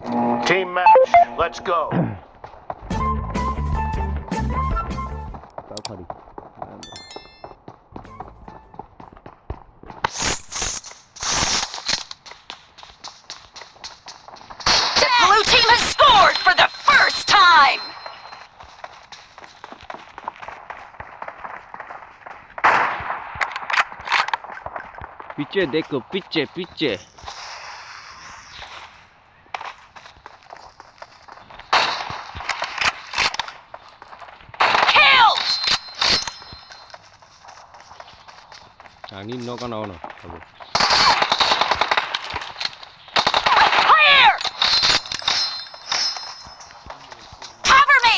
Team match, let's go. Bahai. The blue team has scored for the first time! पीछे देखो पीछे पीछे Killed! ini no kan ono Clear! Cover me!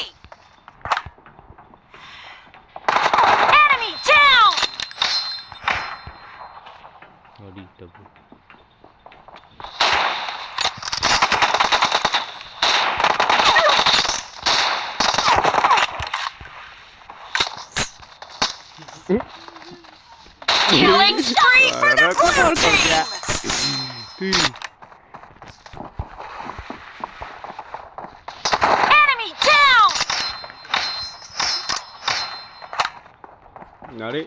Enemy down! Tadi double. Killing spree for the blue team! Enemy down! Nari.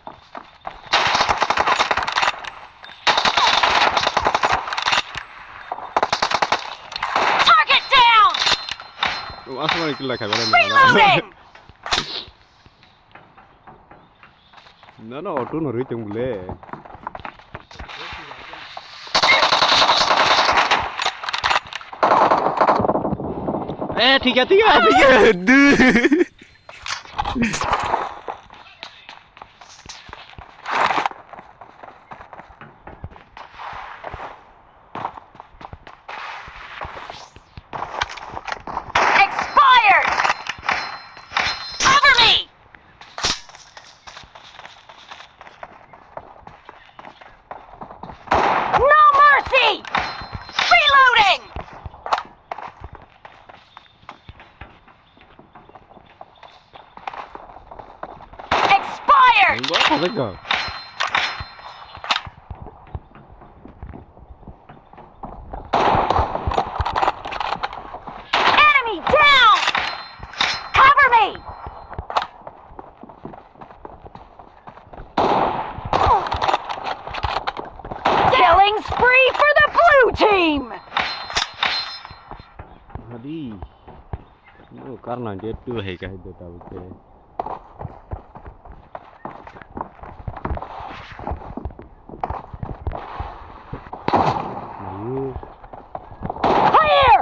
Target down! Asal ni kila kamera ni. Reloading! No auto nari chung bule. Tiga. Duh. Expired! Cover me! No mercy! Reloading! Expired! Enggak apa enggak. Enemy down! Cover me! Killing spree for the blue team! Tadi. No karena dia tuh heka itu tahu ke. Clear!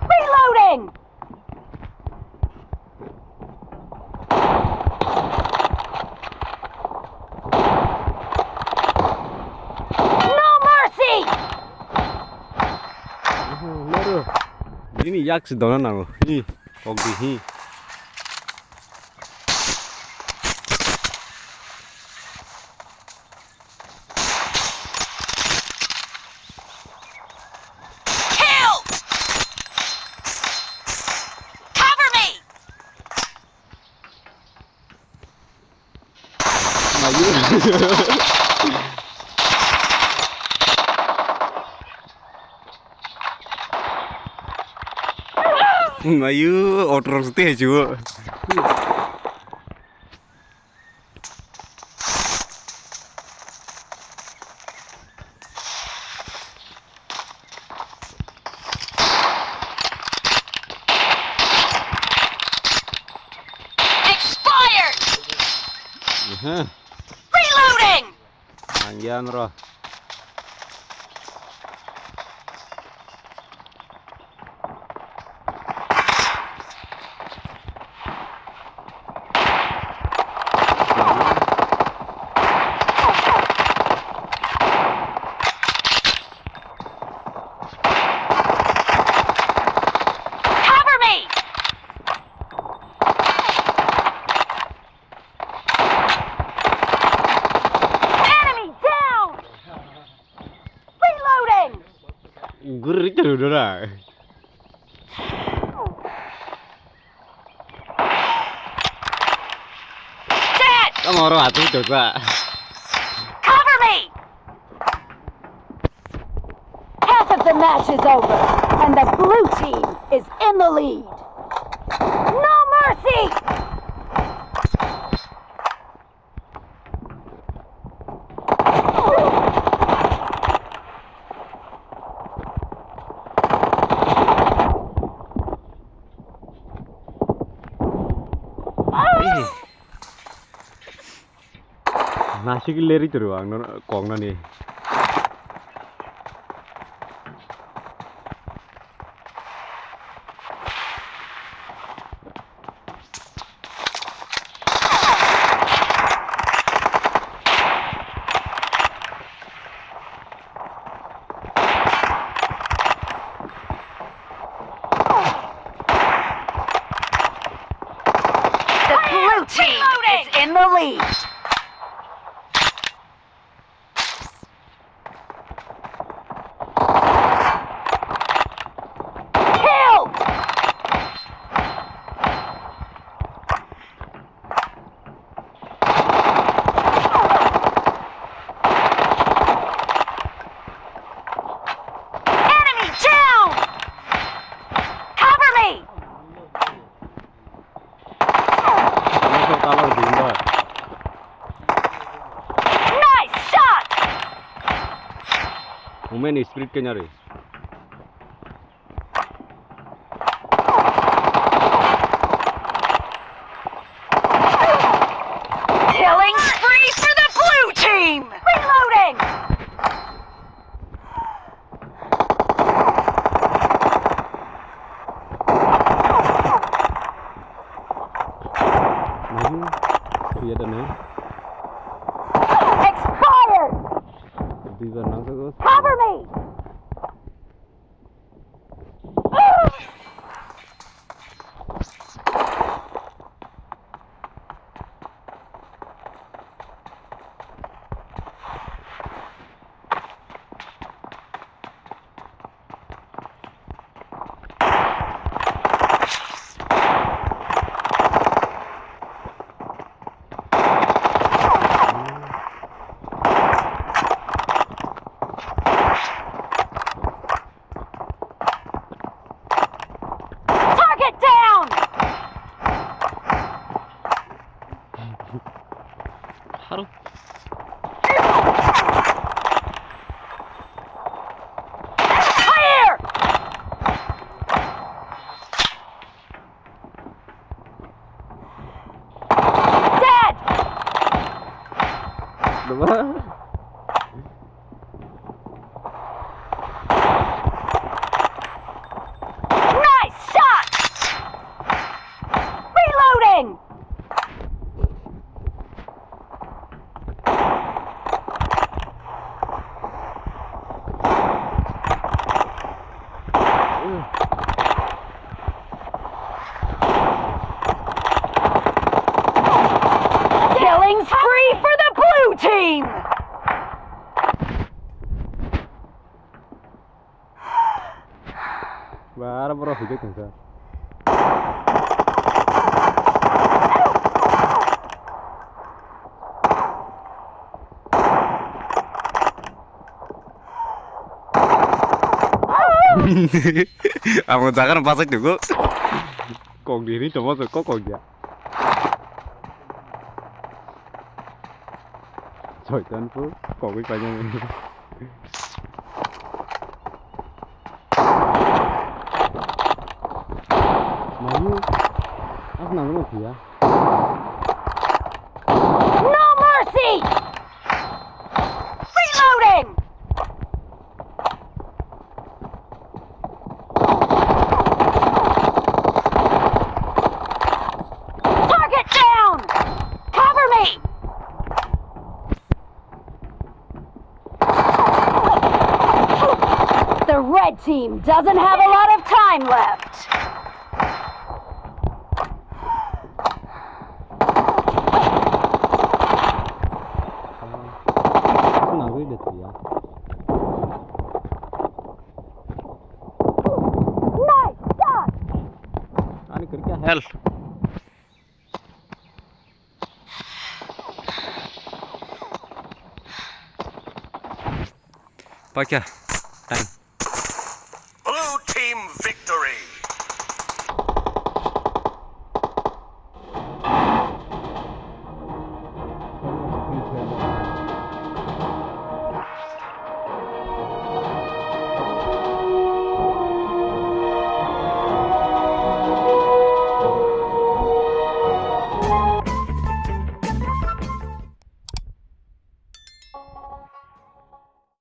Reloading! No mercy! Loro. Ini yak sedona nang. Hi, Pubg hi. Killed! Cover me! Mayu. Mayu order setih juga. Expired! Hah, Reloading! anggian roh. Cover me! Enemy down! Reloading! Gurih terus dah. Dead! Kamu orang atuh coba. Cover me! Passive of the match is over, and the blue team is in the lead. No mercy! Nasi leri terus ang kong nani. The blue team is in the lead. Women spirit kenya re. Killing spree for the blue team. Reloading. Expired. Cover me. Haru. Clear! Dead! Nice shot! Reloading! Killing spree for the blue team! Bara bro hujat kan sir. Amo jangan pasak dulu. Kok diri cuma kok dia. Trời chân phước, còn cái coi nhân Nói áp nào nó kìa. No mercy! Reloading! Target down! Cover me! The red team doesn't have a lot of time left. Nice shot! Ani kerja hell. Pakai.